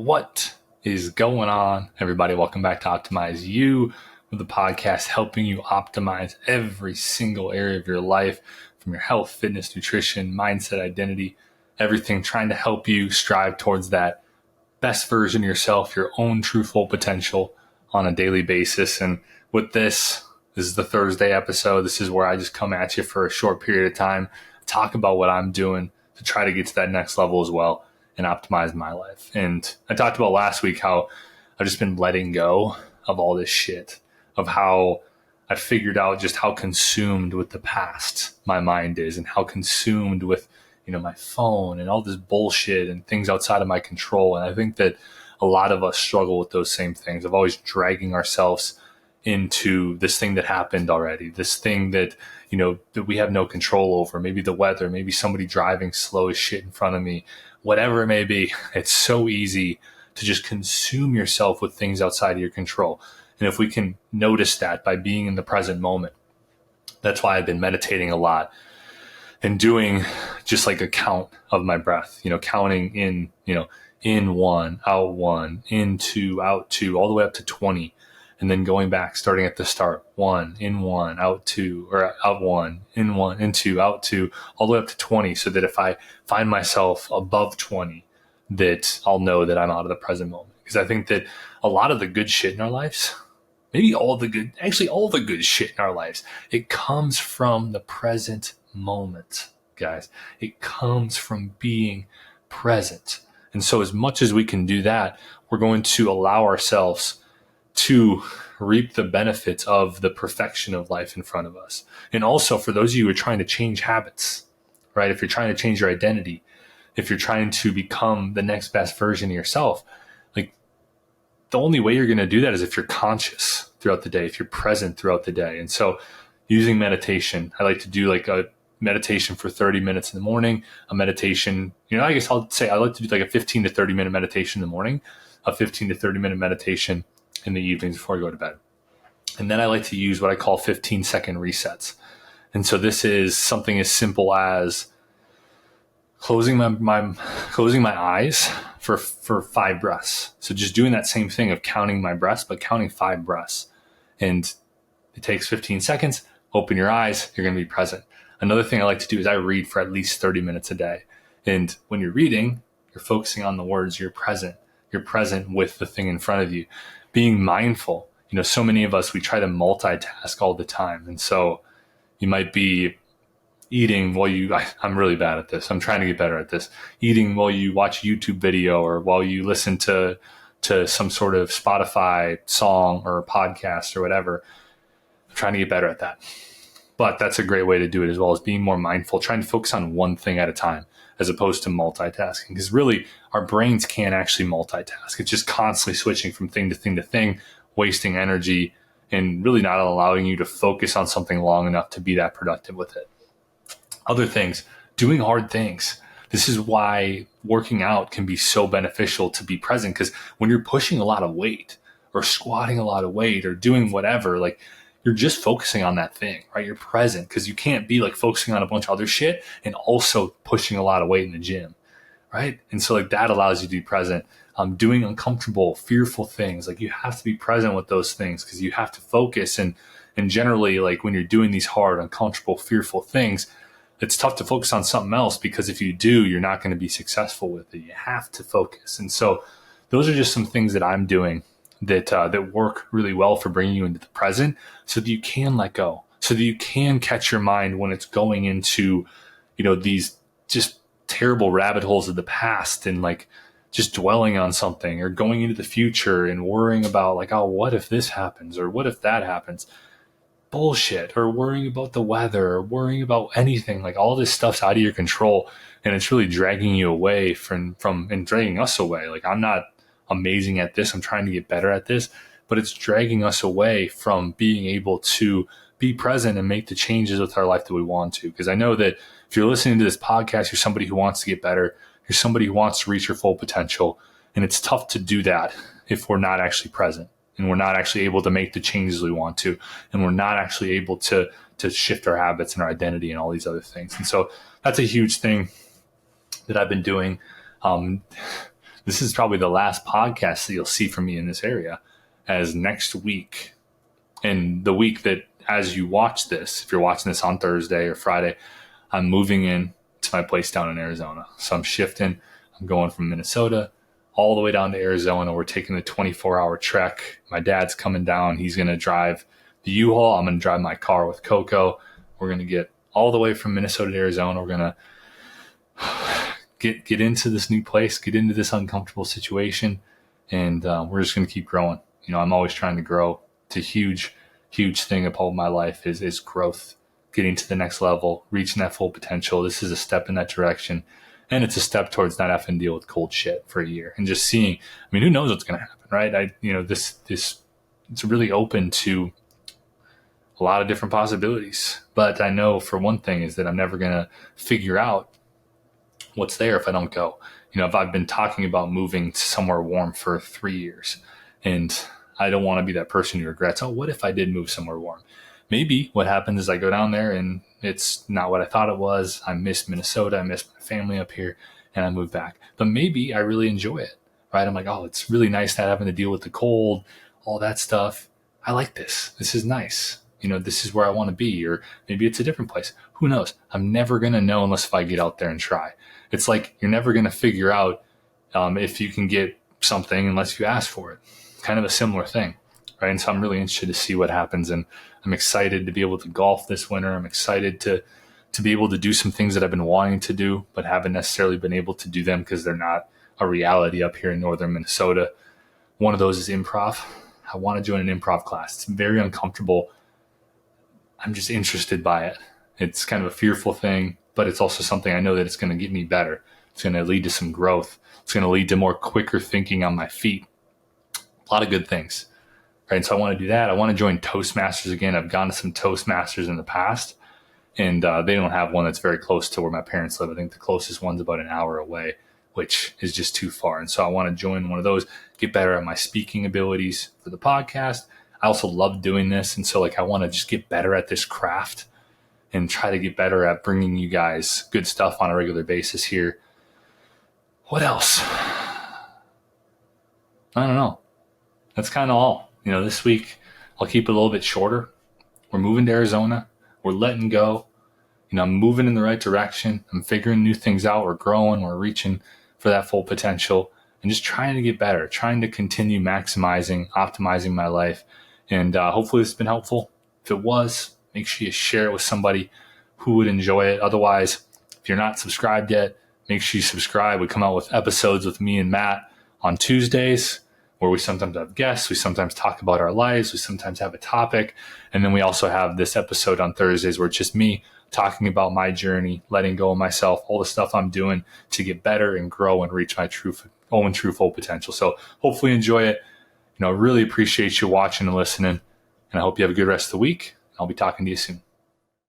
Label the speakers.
Speaker 1: What is going on, everybody? Welcome back to Optimize You, with the podcast helping you optimize every single area of your life, from your health, fitness, nutrition, mindset, identity, everything, trying to help you strive towards that best version of yourself, your own true full potential on a daily basis. And with this is the Thursday episode. This is where I just come at you for a short period of time, talk about what I'm doing to try to get to that next level as well and optimize my life. And I talked about last week how I've just been letting go of all this shit, of how I figured out just how consumed with the past my mind is, and how consumed with, my phone and all this bullshit and things outside of my control. And I think that a lot of us struggle with those same things of always dragging ourselves into this thing that happened already, this thing that, that we have no control over, maybe the weather, maybe somebody driving slow as shit in front of me, whatever it may be. It's so easy to just consume yourself with things outside of your control. And if we can notice that by being in the present moment, that's why I've been meditating a lot and doing just like a count of my breath, counting in, in one, in two, out two, all the way up to 20. And then going back, starting at the start, 1, in 1, out 2, or out 1, in 1, in 2, out 2, all the way up to 20. So that if I find myself above 20, that I'll know that I'm out of the present moment. Because I think that a lot of the good shit in our lives, all the good shit in our lives, it comes from the present moment, guys. It comes from being present. And so as much as we can do that, we're going to allow ourselves to reap the benefits of the perfection of life in front of us. And also for those of you who are trying to change habits, right? If you're trying to change your identity, if you're trying to become the next best version of yourself, like the only way you're going to do that is if you're conscious throughout the day, if you're present throughout the day. And so using meditation, I like to do like a meditation for 30 minutes in the morning, a meditation, I guess I'll say I like to do like a 15 to 30 minute meditation in the morning, a 15 to 30 minute meditation in the evenings before I go to bed. And then I like to use what I call 15-second resets. And so this is something as simple as closing my eyes for 5 breaths. So just doing that same thing of counting my breaths, but counting 5 breaths. And it takes 15 seconds. Open your eyes. You're going to be present. Another thing I like to do is I read for at least 30 minutes a day. And when you're reading, you're focusing on the words. You're present. You're present with the thing in front of you. Being mindful. So many of us, we try to multitask all the time. And so you might be eating while I'm really bad at this. I'm trying to get better at this. Eating while you watch a YouTube video, or while you listen to some sort of Spotify song or podcast or whatever. I'm trying to get better at that. But that's a great way to do it, as well as being more mindful, trying to focus on one thing at a time, as opposed to multitasking. Because really, our brains can't actually multitask. It's just constantly switching from thing to thing to thing, wasting energy, and really not allowing you to focus on something long enough to be that productive with it. Other things, doing hard things. This is why working out can be so beneficial to be present, because when you're pushing a lot of weight or squatting a lot of weight or doing whatever, like you're just focusing on that thing, right? You're present, because you can't be like focusing on a bunch of other shit and also pushing a lot of weight in the gym, right? And so like that allows you to be present. Doing uncomfortable, fearful things, like you have to be present with those things, because you have to focus. And generally, like when you're doing these hard, uncomfortable, fearful things, it's tough to focus on something else, because if you do, you're not going to be successful with it. You have to focus. And so those are just some things that I'm doing that work really well for bringing you into the present, so that you can let go, so that you can catch your mind when it's going into, these just terrible rabbit holes of the past, and like just dwelling on something, or going into the future and worrying about like, oh, what if this happens, or what if that happens? Bullshit. Or worrying about the weather, or worrying about anything. Like all this stuff's out of your control, and it's really dragging you away from and dragging us away. Like I'm not amazing at this. I'm trying to get better at this, but it's dragging us away from being able to be present and make the changes with our life that we want to. Because I know that if you're listening to this podcast, you're somebody who wants to get better. You're somebody who wants to reach your full potential. And it's tough to do that if we're not actually present, and we're not actually able to make the changes we want to, and we're not actually able to shift our habits and our identity and all these other things. And so that's a huge thing that I've been doing. this is probably the last podcast that you'll see from me in this area, as next week and the week that as you watch this, if you're watching this on Thursday or Friday, I'm moving in to my place down in Arizona. So I'm shifting. I'm going from Minnesota all the way down to Arizona. We're taking the 24-hour trek. My dad's coming down. He's going to drive the U-Haul. I'm going to drive my car with Coco. We're going to get all the way from Minnesota to Arizona. We're going to get into this new place, get into this uncomfortable situation, and we're just going to keep growing. I'm always trying to grow. It's a huge thing about my life is growth, getting to the next level, reaching that full potential. This is a step in that direction. And it's a step towards not having to deal with cold shit for a year and just seeing, who knows what's going to happen, right? It's really open to a lot of different possibilities. But I know for one thing is that I'm never going to figure out what's there if I don't go. If I've been talking about moving to somewhere warm for 3 years, and I don't want to be that person who regrets, what if I did move somewhere warm? Maybe what happens is I go down there and it's not what I thought it was. I miss Minnesota. I miss my family up here, and I move back. But maybe I really enjoy it, right? I'm like, it's really nice not having to deal with the cold, all that stuff. I like this. This is nice. This is where I want to be. Or maybe it's a different place. Who knows? I'm never going to know unless if I get out there and try. It's like you're never going to figure out if you can get something unless you ask for it. Kind of a similar thing, right? And so I'm really interested to see what happens, and I'm excited to be able to golf this winter. I'm excited to be able to do some things that I've been wanting to do, but haven't necessarily been able to do them because they're not a reality up here in northern Minnesota. One of those is improv. I want to join an improv class. It's very uncomfortable. I'm just interested by it. It's kind of a fearful thing, but it's also something I know that it's going to get me better. It's going to lead to some growth. It's going to lead to more quicker thinking on my feet. A lot of good things. Right. So I want to do that. I want to join Toastmasters again. I've gone to some Toastmasters in the past, and they don't have one that's very close to where my parents live. I think the closest one's about an hour away, which is just too far. And so I want to join one of those, get better at my speaking abilities for the podcast. I also love doing this. And so I want to just get better at this craft and try to get better at bringing you guys good stuff on a regular basis here. What else? I don't know. That's kind of all. This week I'll keep it a little bit shorter. We're moving to Arizona. We're letting go. I'm moving in the right direction. I'm figuring new things out. We're growing. We're reaching for that full potential and just trying to get better, trying to continue maximizing, optimizing my life. And hopefully this has been helpful. If it was, make sure you share it with somebody who would enjoy it. Otherwise, if you're not subscribed yet, make sure you subscribe. We come out with episodes with me and Matt on Tuesdays, where we sometimes have guests, we sometimes talk about our lives, we sometimes have a topic. And then we also have this episode on Thursdays where it's just me talking about my journey, letting go of myself, all the stuff I'm doing to get better and grow and reach my true full potential. So hopefully you enjoy it. I really appreciate you watching and listening, and I hope you have a good rest of the week. I'll be talking to you soon.